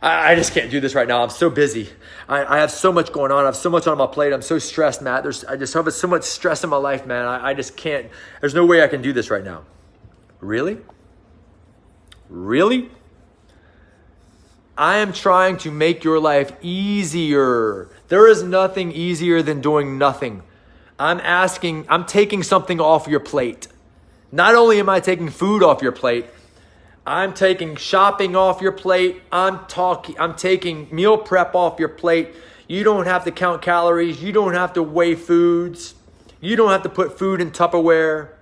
A: I just can't do this right now. I'm so busy. I have so much going on. I have so much on my plate. I'm so stressed, Matt. I just have so much stress in my life, man. I just can't. There's no way I can do this right now. Really? Really? I am trying to make your life easier. There is nothing easier than doing nothing. I'm taking something off your plate. Not only am I taking food off your plate, I'm taking shopping off your plate. I'm taking meal prep off your plate. You don't have to count calories. You don't have to weigh foods. You don't have to put food in Tupperware.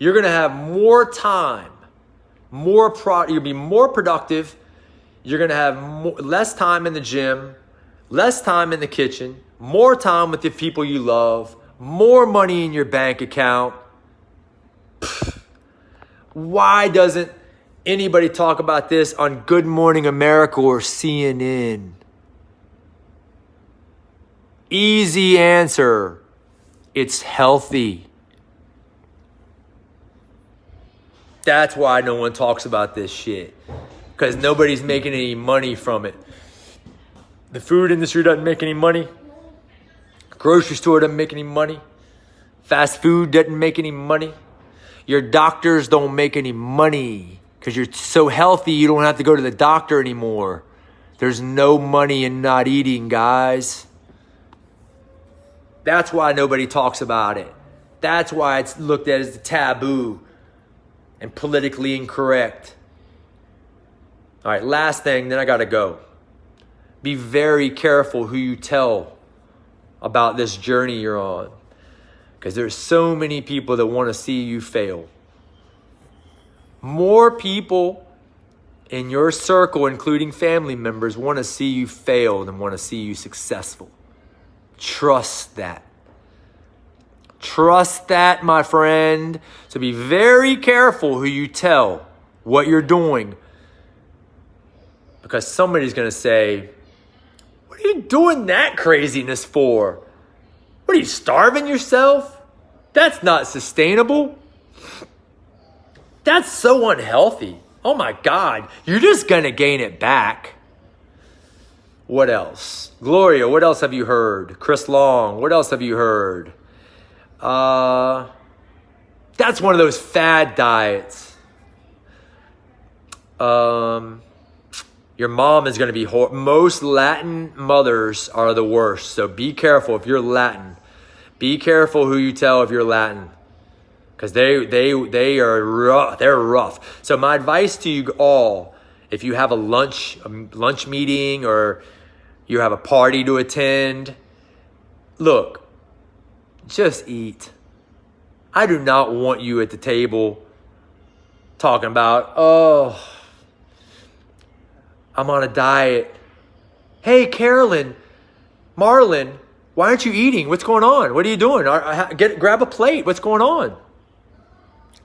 A: You're going to have more time, you'll be more productive. You're going to have less time in the gym, less time in the kitchen, more time with the people you love, more money in your bank account. Why doesn't anybody talk about this on Good Morning America or CNN? Easy answer. It's healthy. That's why no one talks about this shit. Because nobody's making any money from it. The food industry doesn't make any money. Grocery store doesn't make any money. Fast food doesn't make any money. Your doctors don't make any money because you're so healthy you don't have to go to the doctor anymore. There's no money in not eating, guys. That's why nobody talks about it. That's why it's looked at as a taboo and politically incorrect. All right, last thing, then I gotta go. Be very careful who you tell about this journey you're on. Because there's so many people that want to see you fail. More people in your circle, including family members, want to see you fail than want to see you successful. Trust that. Trust that, my friend. So be very careful who you tell what you're doing. Because somebody's going to say, what are you doing that craziness for? What are you, starving yourself? That's not sustainable. That's so unhealthy. Oh my God, you're just gonna gain it back. What else? Gloria, what else have you heard? Chris Long, what else have you heard? That's one of those fad diets. Your mom is going to be most Latin mothers are the worst. So be careful if you're Latin. Be careful who you tell if you're Latin. Because they are rough. They're rough. So my advice to you all, if you have a lunch meeting or you have a party to attend, look, just eat. I do not want you at the table talking about, oh, I'm on a diet. Hey, Carolyn, Marlon, why aren't you eating? What's going on? What are you doing? Grab a plate. What's going on?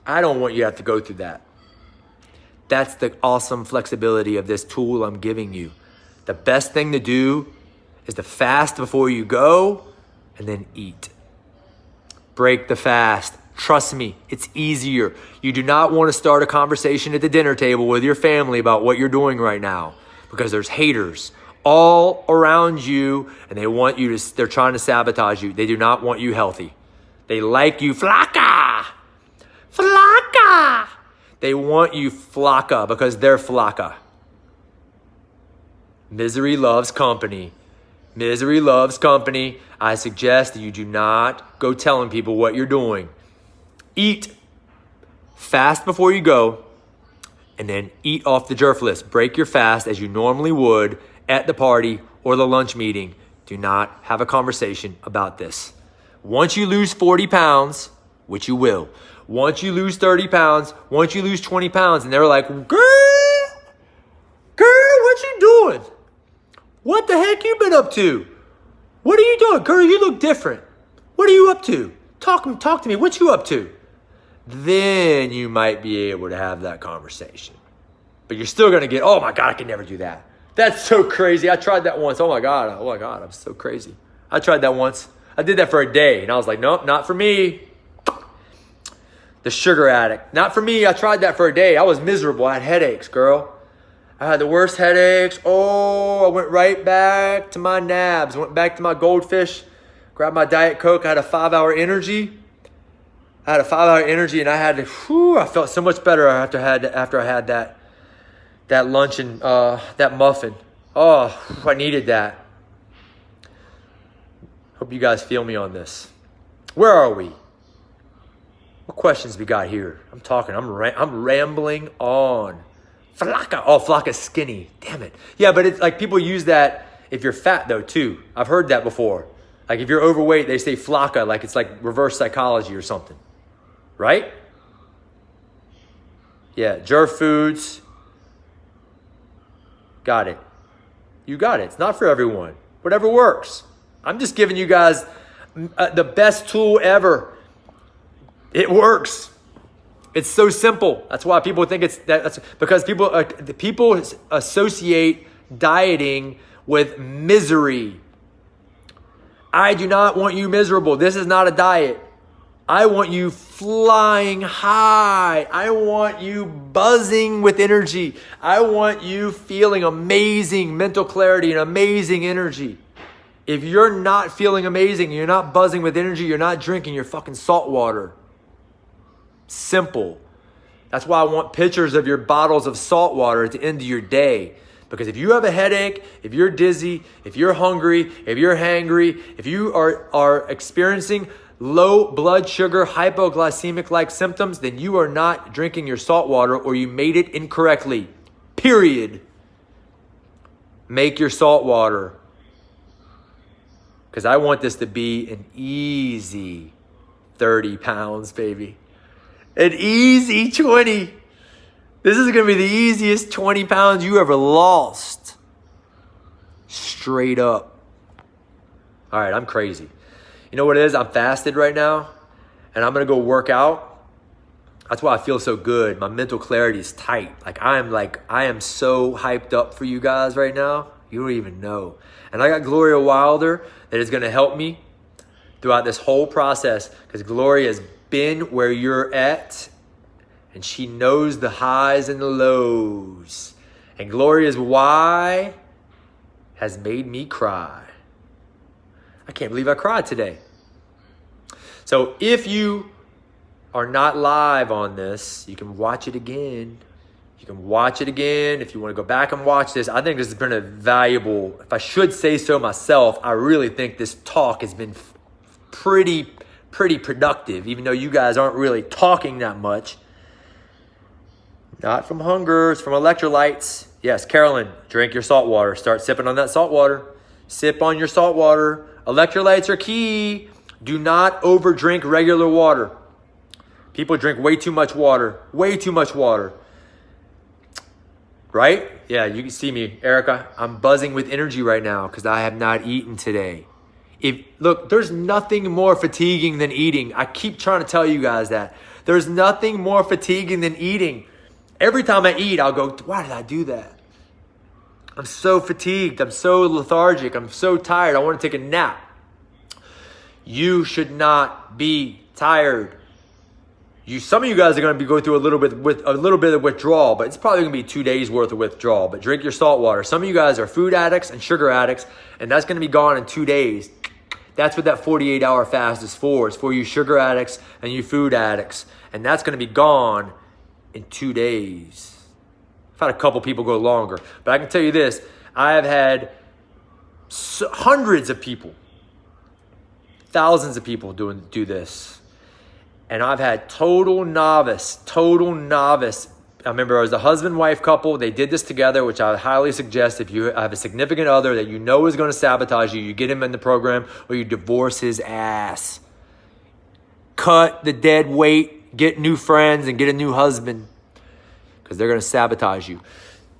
A: I don't want you to have to go through that. That's the awesome flexibility of this tool I'm giving you. The best thing to do is to fast before you go and then eat. Break the fast. Trust me, it's easier. You do not want to start a conversation at the dinner table with your family about what you're doing right now because there's haters all around you and they're trying to sabotage you. They do not want you healthy. They like you flaca. Flaca. They want you flaca because they're flaca. Misery loves company. Misery loves company. I suggest that you do not go telling people what you're doing. Eat, fast before you go, and then eat off the jerk list. Break your fast as you normally would at the party or the lunch meeting. Do not have a conversation about this. Once you lose 40 pounds, which you will, once you lose 30 pounds, once you lose 20 pounds, and they're like, girl, what you doing? What the heck you been up to? What are you doing? Girl, you look different. What are you up to? Talk to me. What you up to? Then you might be able to have that conversation. But you're still going to get, oh my God, I can never do that. That's so crazy. I tried that once. Oh my God, I'm so crazy. I tried that once. I did that for a day. And I was like, nope, not for me. The sugar addict. Not for me. I tried that for a day. I was miserable. I had headaches, girl. I had the worst headaches. Oh, I went right back to my nabs. Went back to my goldfish. Grabbed my Diet Coke. I had a 5-hour energy. And I felt so much better after I had that lunch and that muffin. Oh, I needed that. Hope you guys feel me on this. Where are we? What questions we got here? I'm rambling on. Flaca. Oh, flaca's skinny. Damn it. Yeah, but it's like people use that if you're fat though too. I've heard that before. Like if you're overweight, they say flaca, like it's like reverse psychology or something. Right? Yeah, jerk foods. Got it. You got it. It's not for everyone. Whatever works. I'm just giving you guys the best tool ever. It works. It's so simple. That's why people think that's because people associate dieting with misery. I do not want you miserable. This is not a diet. I want you flying high. I want you buzzing with energy. I want you feeling amazing mental clarity and amazing energy. If you're not feeling amazing, you're not buzzing with energy, you're not drinking your fucking salt water. Simple. That's why I want pictures of your bottles of salt water at the end of your day. Because if you have a headache, if you're dizzy, if you're hungry, if you're hangry, if you are experiencing low blood sugar, hypoglycemic-like symptoms, then you are not drinking your salt water or you made it incorrectly. Period. Make your salt water. Because I want this to be an easy 30 pounds, baby. An easy 20. This is going to be the easiest 20 pounds you ever lost. Straight up. All right, I'm crazy. You know what it is? I'm fasted right now, and I'm going to go work out. That's why I feel so good. My mental clarity is tight. I am so hyped up for you guys right now. You don't even know. And I got Gloria Wilder that is going to help me throughout this whole process, because Gloria has been where you're at, and she knows the highs and the lows. And Gloria's why has made me cry. I can't believe I cried today. So if you are not live on this, you can watch it again. You can watch it again if you want to go back and watch this. I think this has been a valuable, if I should say so myself, I really think this talk has been pretty productive, even though you guys aren't really talking that much. Not from hunger, it's from electrolytes. Yes, Carolyn, drink your salt water. Start sipping on that salt water. Sip on your salt water. Electrolytes are key. Do not overdrink regular water. People drink way too much water. Way too much water. Right? Yeah, you can see me, Erica. I'm buzzing with energy right now because I have not eaten today. Look, there's nothing more fatiguing than eating. I keep trying to tell you guys that. There's nothing more fatiguing than eating. Every time I eat, I'll go, why did I do that? I'm so fatigued. I'm so lethargic. I'm so tired. I want to take a nap. You should not be tired. Some of you guys are going to be going through a little bit of withdrawal, but it's probably going to be 2 days worth of withdrawal. But drink your salt water. Some of you guys are food addicts and sugar addicts, and that's going to be gone in 2 days. That's what that 48-hour fast is for. It's for you sugar addicts and you food addicts, and that's going to be gone in 2 days. I've had a couple people go longer, but I can tell you this: I have had hundreds of people, thousands of people do this. And I've had total novice. I remember I was a husband-wife couple. They did this together, which I would highly suggest if you have a significant other that you know is going to sabotage you, you get him in the program or you divorce his ass. Cut the dead weight, get new friends, and get a new husband because they're going to sabotage you.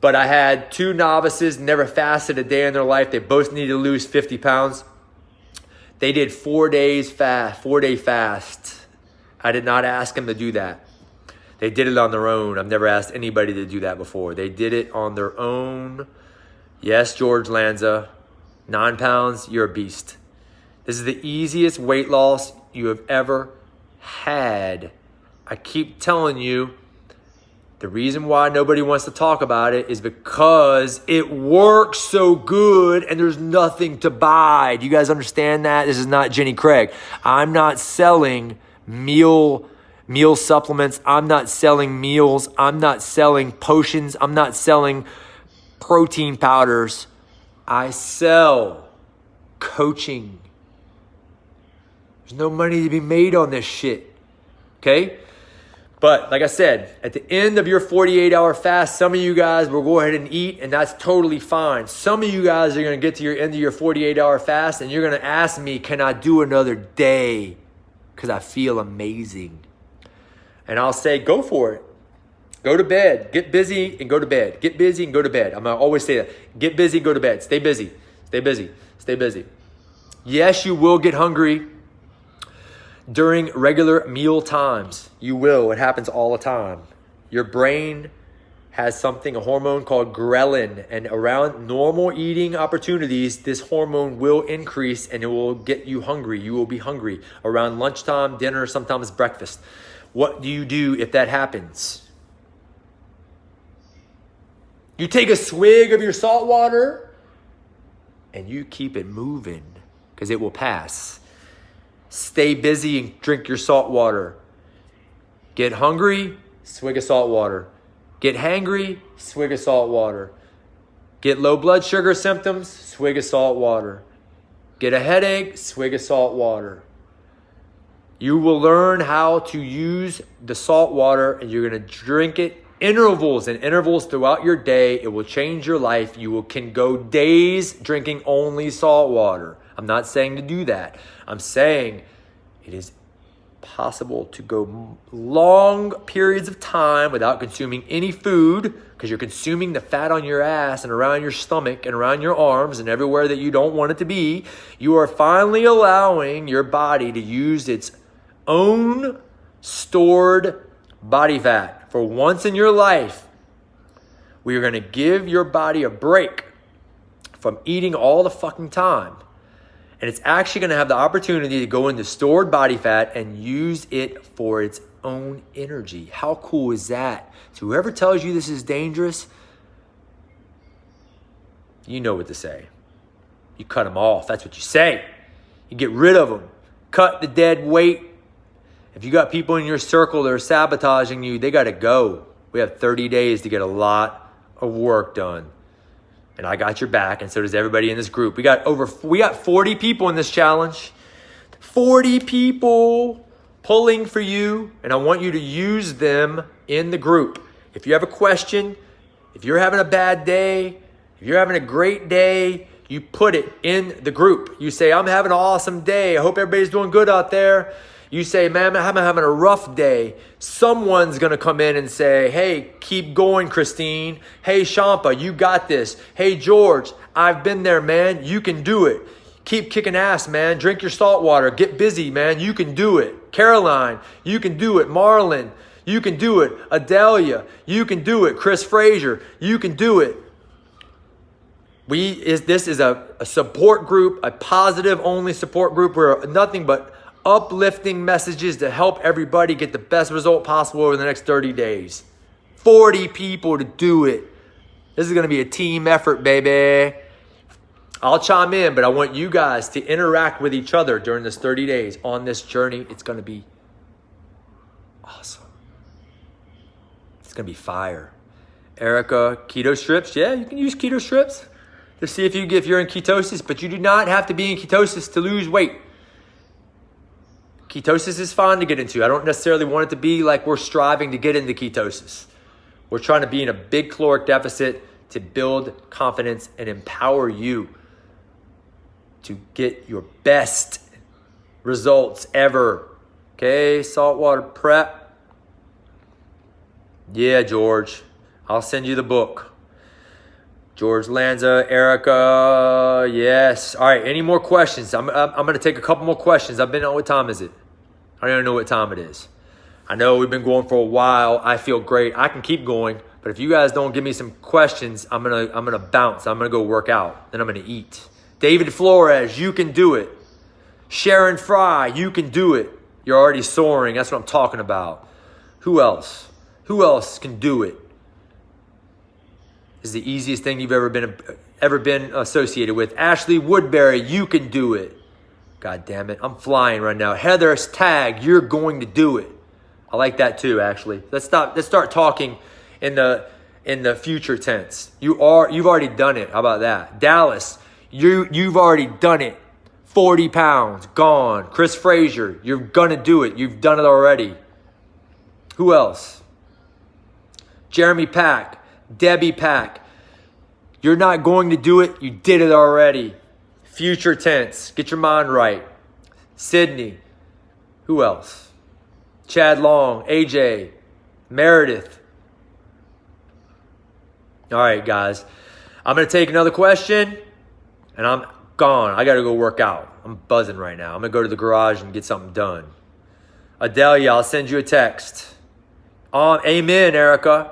A: But I had two novices, never fasted a day in their life. They both needed to lose 50 pounds. They did 4 days fast, 4-day fast. I did not ask them to do that. They did it on their own. I've never asked anybody to do that before. They did it on their own. Yes, George Lanza, 9 pounds, you're a beast. This is the easiest weight loss you have ever had. I keep telling you, the reason why nobody wants to talk about it is because it works so good and there's nothing to buy. Do you guys understand that? This is not Jenny Craig. I'm not selling meal supplements. I'm not selling meals. I'm not selling potions. I'm not selling protein powders. I sell coaching. There's no money to be made on this shit. Okay? But like I said, at the end of your 48-hour fast, some of you guys will go ahead and eat, and that's totally fine. Some of you guys are going to get to your end of your 48-hour fast, and you're going to ask me, can I do another day? Because I feel amazing. And I'll say, go for it. Go to bed. Get busy and go to bed. Get busy and go to bed. I'm going to always say that. Get busy, go to bed. Stay busy. Stay busy. Stay busy. Yes, you will get hungry during regular meal times. You will. It happens all the time. Your brain has something, a hormone called ghrelin. And around normal eating opportunities, this hormone will increase and it will get you hungry. You will be hungry around lunchtime, dinner, sometimes breakfast. What do you do if that happens? You take a swig of your salt water and you keep it moving because it will pass. Stay busy and drink your salt water. Get hungry, swig of salt water. Get hangry, swig of salt water. Get low blood sugar symptoms, swig of salt water. Get a headache, swig of salt water. You will learn how to use the salt water and you're going to drink it intervals throughout your day. It will change your life. Can go days drinking only salt water. I'm not saying to do that. I'm saying it is possible to go long periods of time without consuming any food because you're consuming the fat on your ass and around your stomach and around your arms and everywhere that you don't want it to be. You are finally allowing your body to use its own stored body fat. For once in your life, we are going to give your body a break from eating all the fucking time. And it's actually going to have the opportunity to go into stored body fat and use it for its own energy. How cool is that? So whoever tells you this is dangerous, you know what to say. You cut them off. That's what you say. You get rid of them. Cut the dead weight. If you got people in your circle that are sabotaging you, they got to go. We have 30 days to get a lot of work done. And I got your back, and so does everybody in this group. We got 40 people in this challenge. 40 people pulling for you, and I want you to use them in the group. If you have a question, if you're having a bad day, if you're having a great day, you put it in the group. You say, I'm having an awesome day. I hope everybody's doing good out there. You say, man, I'm having a rough day. Someone's going to come in and say, hey, keep going, Christine. Hey, Shampa, you got this. Hey, George, I've been there, man. You can do it. Keep kicking ass, man. Drink your salt water. Get busy, man. You can do it. Caroline, you can do it. Marlon, you can do it. Adelia, you can do it. Chris Frazier, you can do it. This is a support group, a positive only support group. We're nothing but uplifting messages to help everybody get the best result possible over the next 30 days. 40 people to do it. This is going to be a team effort, baby. I'll chime in, but I want you guys to interact with each other during this 30 days on this journey. It's going to be awesome. It's going to be fire. Erica, keto strips. Yeah, you can use keto strips to see if you're in ketosis, but you do not have to be in ketosis to lose weight. Ketosis is fine to get into. I don't necessarily want it to be like we're striving to get into ketosis. We're trying to be in a big caloric deficit to build confidence and empower you to get your best results ever. Okay, saltwater prep. Yeah, George. I'll send you the book. George Lanza, Erica, yes. All right, any more questions? I'm going to take a couple more questions. What time is it? I don't even know what time it is. I know we've been going for a while. I feel great. I can keep going, but if you guys don't give me some questions, I'm gonna bounce. I'm gonna go work out. Then I'm gonna eat. David Flores, you can do it. Sharon Fry, you can do it. You're already soaring. That's what I'm talking about. Who else? Who else can do it? This is the easiest thing you've ever been associated with. Ashley Woodbury, you can do it. God damn it. I'm flying right now. Heather's tag, you're going to do it. I like that too, actually. Let's start talking in the future tense. You've already done it. How about that? Dallas, you've already done it. 40 pounds, gone. Chris Frazier, you're gonna do it. You've done it already. Who else? Jeremy Pack, Debbie Pack. You're not going to do it. You did it already. Future tense. Get your mind right. Sydney. Who else? Chad Long, AJ, Meredith. All right, guys. I'm going to take another question, and I'm gone. I got to go work out. I'm buzzing right now. I'm going to go to the garage and get something done. Adelia, I'll send you a text. Amen, Erica.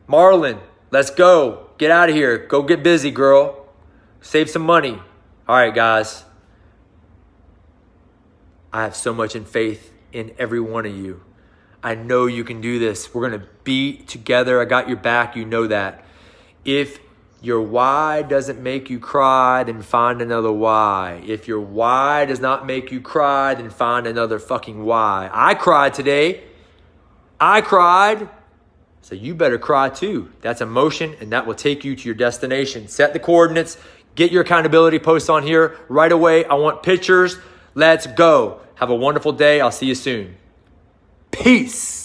A: Marlon, let's go. Get out of here. Go get busy, girl. Save some money. All right, guys. I have so much faith in every one of you. I know you can do this. We're going to be together. I got your back. You know that. If your why doesn't make you cry, then find another why. If your why does not make you cry, then find another fucking why. I cried today. I cried. So you better cry too. That's emotion, and that will take you to your destination. Set the coordinates. Get your accountability posts on here right away. I want pictures. Let's go. Have a wonderful day. I'll see you soon. Peace.